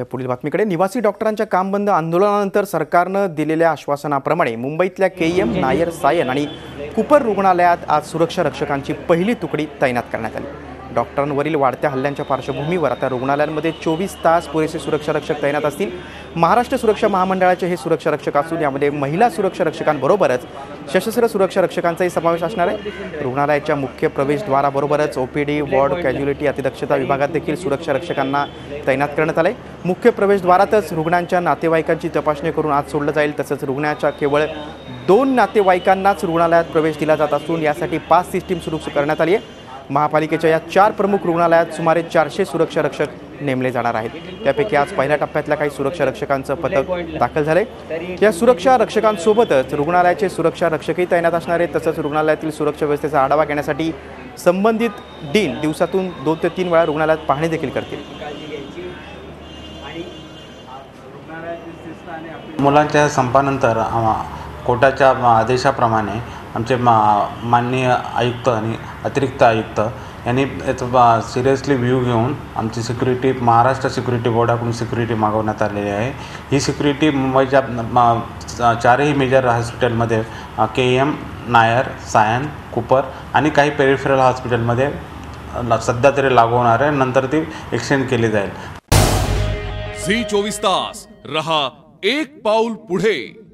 पुढील बातमीकडे निवासी डॉक्टरांच्या काम बंद आंदोलनानंतर सरकारनं दिलेल्या आश्वासनाप्रमाणे मुंबईतल्या केएम नायर सायन आणि कुपर रुग्णालयात आज सुरक्षा रक्षकांची पहिली तुकडी तैनात करण्यात आली। डॉक्टरांवरील वाढत्या हल्ल्यांच्या पार्श्वभूमीवर आता रुग्णालयांमध्ये 24 तास पुरेसे सुरक्षा रक्षक तैनात असतील। महाराष्ट्र सुरक्षा महामंडळाचे हे सुरक्षा रक्षक असून यामध्ये महिला सुरक्षा रक्षकांबरोबरच सशस्त्र सुरक्षा रक्षकांचाही समावेश असणार आहे। रुग्णालयाच्या मुख्य प्रवेशद्वाराबरोबरच ओपीडी, वॉर्ड, कॅज्युअलिटी, अतिदक्षता विभागात देखील सुरक्षा रक्षकांना तैनात करण्यात आले। मुख्य प्रवेशद्वारातच रुग्णांच्या नातेवाईकांची तपासणी करून आत सोडलं जाईल। तसंच रुग्णाच्या केवळ 2 नातेवाईकांनाच रुग्णालयात प्रवेश दिला जात असून यासाठी 5 सिस्टीम सुरू करण्यात आली आहे। महापालिकेच्या या 4 प्रमुख रुग्णालयात सुमारे 400 सुरक्षा रक्षक नेमले जाणार आहेत। त्यापैकी आज पहिल्या टप्प्यातल्या काही सुरक्षा रक्षकांचं पथक दाखल झाले। या सुरक्षा रक्षकांसोबतच रुग्णालयाचे सुरक्षा रक्षकही तैनात असणार आहेत। तसंच रुग्णालयातील सुरक्षा व्यवस्थेचा आढावा घेण्यासाठी संबंधित डीन दिवसातून 2 ते 3 वेळा रुग्णालयात पाहणी देखील करतील। मुलांच्या संपानंतर कोर्टाच्या आदेशाप्रमाणे आमचे माननीय आयुक्त आणि अतिरिक्त आयुक्त यांनी सिरियसली व्ह्यू घेऊन आमची सिक्युरिटी महाराष्ट्र सिक्युरिटी बोर्डाकडून सिक्युरिटी मागवण्यात आलेली आहे। ही सिक्युरिटी मुंबईच्या 4ही मेजर हॉस्पिटलमध्ये केएम, नायर, सायन, कुपर आणि काही पेरिफेरल हॉस्पिटलमध्ये सध्या तरी लागू होणार आहे, नंतर ती एक्सटेंड केली जाईल। झी 24 तास रहा एक पाऊल पुढे।